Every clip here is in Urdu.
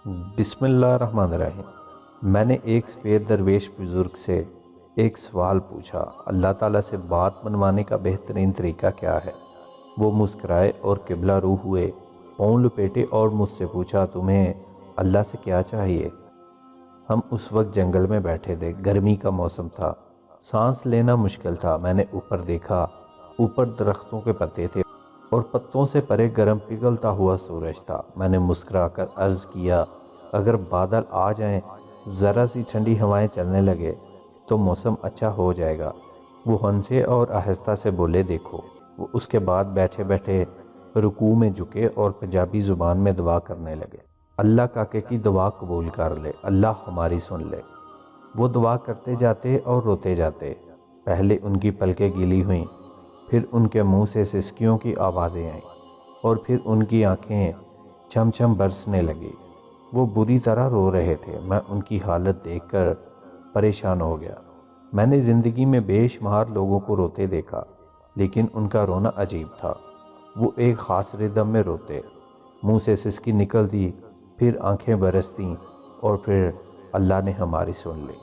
بسم اللہ الرحمن الرحیم۔ میں نے ایک سفید درویش بزرگ سے ایک سوال پوچھا، اللہ تعالیٰ سے بات منوانے کا بہترین طریقہ کیا ہے؟ وہ مسکرائے اور قبلہ رو ہوئے، پاؤں لپیٹے اور مجھ سے پوچھا، تمہیں اللہ سے کیا چاہیے؟ ہم اس وقت جنگل میں بیٹھے تھے، گرمی کا موسم تھا، سانس لینا مشکل تھا۔ میں نے اوپر دیکھا، اوپر درختوں کے پتے تھے اور پتوں سے پرے گرم پگھلتا ہوا سورج تھا۔ میں نے مسکرا کر عرض کیا، اگر بادل آ جائیں، ذرا سی ٹھنڈی ہوائیں چلنے لگے تو موسم اچھا ہو جائے گا۔ وہ ہنسے اور آہستہ سے بولے، دیکھو۔ وہ اس کے بعد بیٹھے بیٹھے رکوع میں جھکے اور پنجابی زبان میں دعا کرنے لگے، اللہ کاکے کی دعا قبول کر لے، اللہ ہماری سن لے۔ وہ دعا کرتے جاتے اور روتے جاتے۔ پہلے ان کی پلکیں گیلی ہوئیں، پھر ان کے منہ سے سسکیوں کی آوازیں آئیں اور پھر ان کی آنکھیں چھم چھم برسنے لگی۔ وہ بری طرح رو رہے تھے۔ میں ان کی حالت دیکھ کر پریشان ہو گیا۔ میں نے زندگی میں بے شمار لوگوں کو روتے دیکھا، لیکن ان کا رونا عجیب تھا۔ وہ ایک خاص ردم میں روتے، منہ سے سسکی نکلتی، پھر آنکھیں برستیں اور پھر اللہ نے ہماری سن لی۔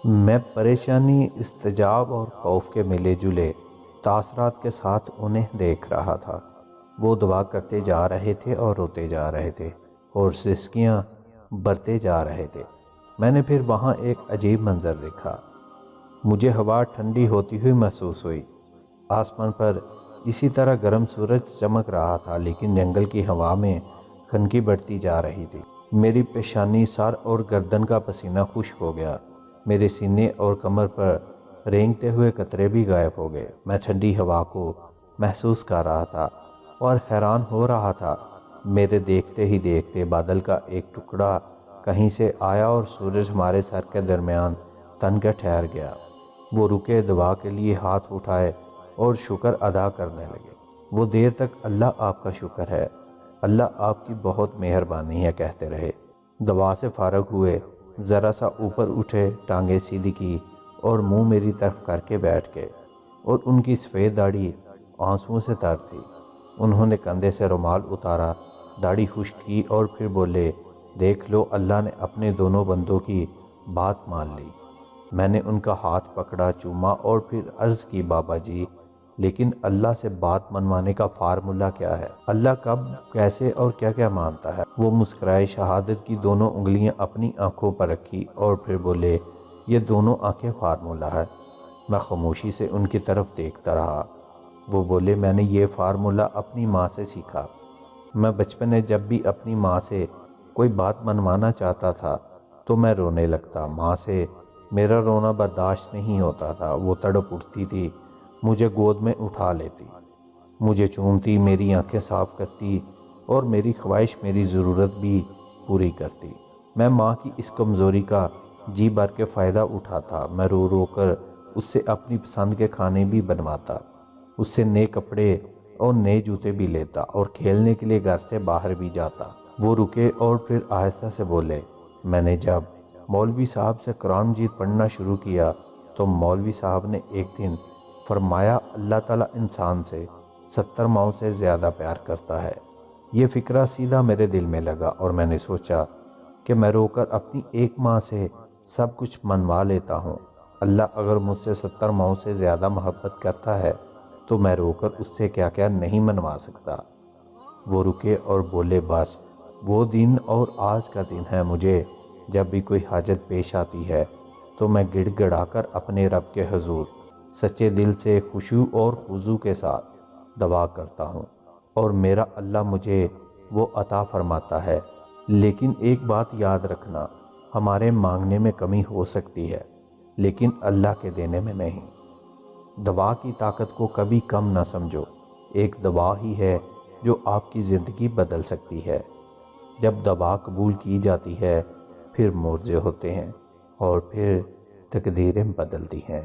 میں پریشانی، اضطجاب اور خوف کے ملے جلے تاثرات کے ساتھ انہیں دیکھ رہا تھا۔ وہ دعا کرتے جا رہے تھے اور روتے جا رہے تھے اور سسکیاں برتے جا رہے تھے۔ میں نے پھر وہاں ایک عجیب منظر دیکھا۔ مجھے ہوا ٹھنڈی ہوتی ہوئی محسوس ہوئی۔ آسمان پر اسی طرح گرم سورج چمک رہا تھا، لیکن جنگل کی ہوا میں خنکی بڑھتی جا رہی تھی۔ میری پیشانی، سر اور گردن کا پسینہ خشک ہو گیا۔ میرے سینے اور کمر پر رینگتے ہوئے قطرے بھی غائب ہو گئے۔ میں ٹھنڈی ہوا کو محسوس کر رہا تھا اور حیران ہو رہا تھا۔ میرے دیکھتے ہی دیکھتے بادل کا ایک ٹکڑا کہیں سے آیا اور سورج ہمارے سر کے درمیان تن کے ٹھہر گیا۔ وہ رکے، دعا کے لیے ہاتھ اٹھائے اور شکر ادا کرنے لگے۔ وہ دیر تک اللہ آپ کا شکر ہے، اللہ آپ کی بہت مہربانی ہے کہتے رہے۔ دعا سے فارغ ہوئے، ذرا سا اوپر اٹھے، ٹانگیں سیدھی کی اور منہ میری طرف کر کے بیٹھ گئے، اور ان کی سفید داڑھی آنسوؤں سے تر تھی۔ انہوں نے کندھے سے رومال اتارا، داڑھی خشک کی اور پھر بولے، دیکھ لو، اللہ نے اپنے دونوں بندوں کی بات مان لی۔ میں نے ان کا ہاتھ پکڑا، چوما اور پھر عرض کی، بابا جی، لیکن اللہ سے بات منوانے کا فارمولہ کیا ہے؟ اللہ کب، کیسے اور کیا کیا مانتا ہے؟ وہ مسکرائے، شہادت کی دونوں انگلیاں اپنی آنکھوں پر رکھی اور پھر بولے، یہ دونوں آنکھیں فارمولہ ہے۔ میں خاموشی سے ان کی طرف دیکھتا رہا۔ وہ بولے، میں نے یہ فارمولہ اپنی ماں سے سیکھا۔ میں بچپن میں جب بھی اپنی ماں سے کوئی بات منوانا چاہتا تھا تو میں رونے لگتا۔ ماں سے میرا رونا برداشت نہیں ہوتا تھا۔ وہ تڑپ اٹھتی تھی، مجھے گود میں اٹھا لیتی، مجھے چومتی، میری آنکھیں صاف کرتی اور میری خواہش، میری ضرورت بھی پوری کرتی۔ میں ماں کی اس کمزوری کا جی بھر کے فائدہ اٹھاتا۔ میں رو رو کر اس سے اپنی پسند کے کھانے بھی بنواتا، اس سے نئے کپڑے اور نئے جوتے بھی لیتا اور کھیلنے کے لیے گھر سے باہر بھی جاتا۔ وہ رکے اور پھر آہستہ سے بولے، میں نے جب مولوی صاحب سے قرآن مجید پڑھنا شروع کیا تو مولوی صاحب نے ایک دن فرمایا، اللہ تعالیٰ انسان سے 70 ماؤں سے زیادہ پیار کرتا ہے۔ یہ فکرہ سیدھا میرے دل میں لگا اور میں نے سوچا کہ میں رو کر اپنی ایک ماں سے سب کچھ منوا لیتا ہوں۔ اللہ اگر مجھ سے 70 ماؤں سے زیادہ محبت کرتا ہے تو میں رو کر اس سے کیا کیا نہیں منوا سکتا۔ وہ رکے اور بولے، بس وہ دن اور آج کا دن ہے، مجھے جب بھی کوئی حاجت پیش آتی ہے تو میں گڑ گڑا کر اپنے رب کے حضور سچے دل سے، خشوع اور خضوع کے ساتھ دعا کرتا ہوں اور میرا اللہ مجھے وہ عطا فرماتا ہے۔ لیکن ایک بات یاد رکھنا، ہمارے مانگنے میں کمی ہو سکتی ہے لیکن اللہ کے دینے میں نہیں۔ دعا کی طاقت کو کبھی کم نہ سمجھو، ایک دعا ہی ہے جو آپ کی زندگی بدل سکتی ہے۔ جب دعا قبول کی جاتی ہے پھر معجزے ہوتے ہیں اور پھر تقدیریں بدلتی ہیں۔